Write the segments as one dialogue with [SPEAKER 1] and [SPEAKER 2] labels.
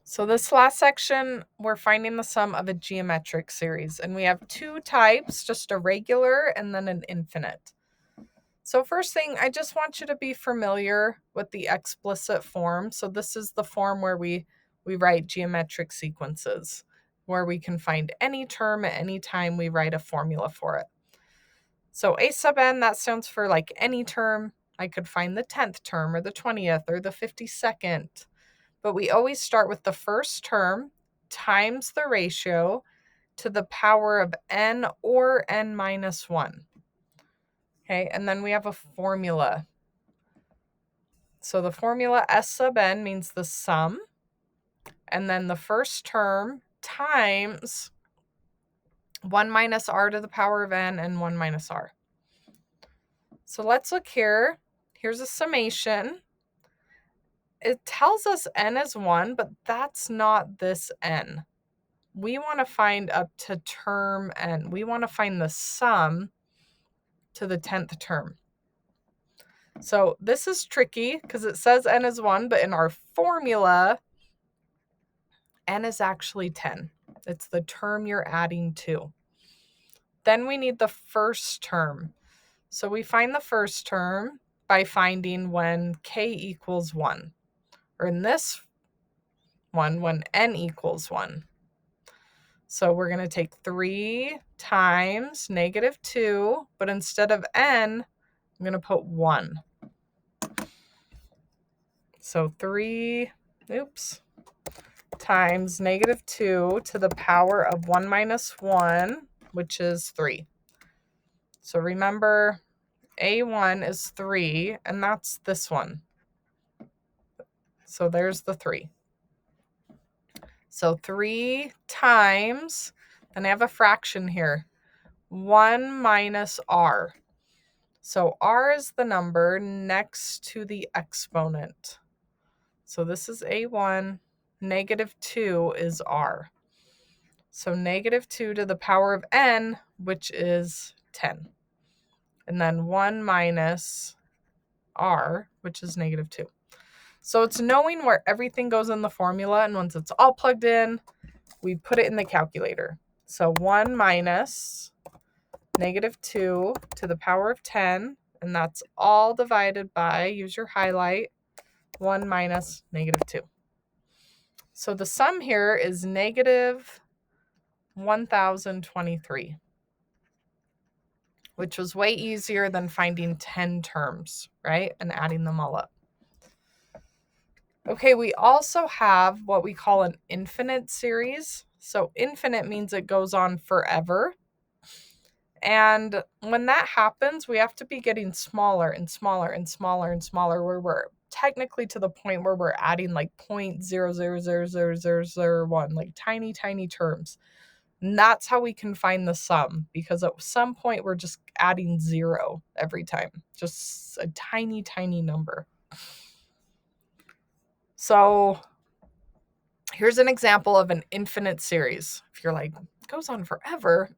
[SPEAKER 1] So this last section, we're finding the sum of a geometric series, and we have two types, just a regular and then an infinite. So first thing, I just want you to be familiar with the explicit form. So this is the form where we write geometric sequences, where we can find any term at any time, we write a formula for it. So a sub n, that stands for like any term. I could find the 10th term or the 20th or the 52nd. But we always start with the first term times the ratio to the power of n or n minus 1. Okay, and then we have a formula. So the formula S sub n means the sum, and then the first term times 1 minus r to the power of n and 1 minus r. So let's look here. Here's a summation. It tells us n is 1, but that's not this n. We want to find up to term n. We want to find the sum to the 10th term. So this is tricky because it says n is 1, but in our formula, n is actually 10. It's the term you're adding to. Then we need the first term. So we find the first term by finding when k equals 1. Or in this one, when n equals 1. So we're going to take 3 times negative 2, but instead of n, I'm going to put 1. So 3, times negative 2 to the power of 1 minus 1, which is 3. So remember, a1 is 3, and that's this one. So there's the 3. So 3 times, and I have a fraction here, 1 minus r. So r is the number next to the exponent. So this is a1, negative 2 is r. So negative 2 to the power of n, which is 10. And then 1 minus r, which is negative 2. So it's knowing where everything goes in the formula, and once it's all plugged in, we put it in the calculator. So 1 minus negative 2 to the power of 10, and that's all divided by, use your highlight, 1 minus negative 2. So the sum here is negative 1023, which was way easier than finding 10 terms, right? And adding them all up. Okay, we also have what we call an infinite series. So infinite means it goes on forever. And when that happens, we have to be getting smaller and smaller and smaller and smaller, where we're technically to the point where we're adding like 0.00000001, like tiny, tiny terms. And that's how we can find the sum, because at some point we're just adding 0 every time, just a tiny, tiny number. So here's an example of an infinite series. If you're like, it goes on forever,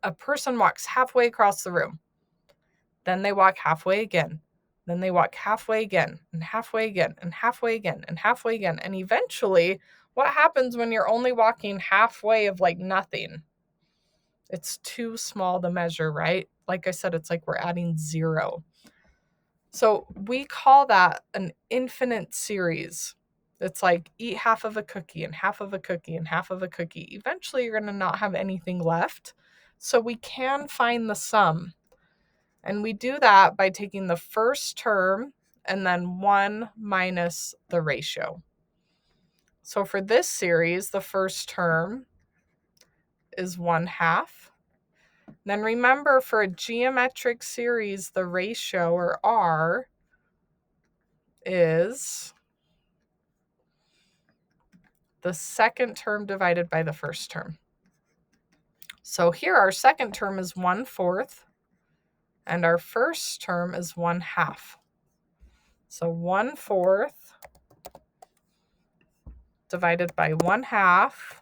[SPEAKER 1] a person walks halfway across the room. Then they walk halfway again. Then they walk halfway again, and halfway again, and halfway again, and halfway again. And eventually, what happens when you're only walking halfway of like nothing? It's too small to measure, right? Like I said, it's like we're adding 0. So we call that an infinite series. It's like eat half of a cookie and half of a cookie and half of a cookie. Eventually, you're going to not have anything left. So we can find the sum. And we do that by taking the first term and then 1 minus the ratio. So for this series, the first term is 1/2. Then remember, for a geometric series, the ratio, or r, is the second term divided by the first term. So here our second term is 1/4, and our first term is 1/2. So 1/4 divided by 1/2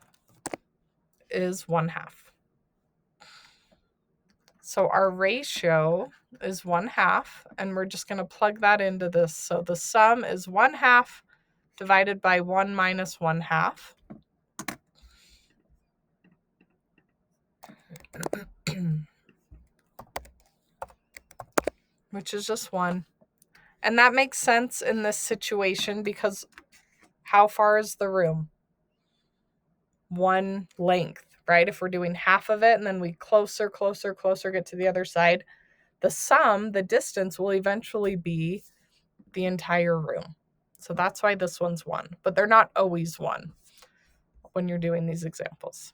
[SPEAKER 1] is 1/2. So our ratio is 1/2, and we're just going to plug that into this. So the sum is 1/2 divided by 1 minus 1/2. Which is just 1. And that makes sense in this situation because how far is the room? 1 length, right? If we're doing half of it and then we closer get to the other side, the sum, the distance, will eventually be the entire room. So that's why this one's 1. But they're not always 1 when you're doing these examples.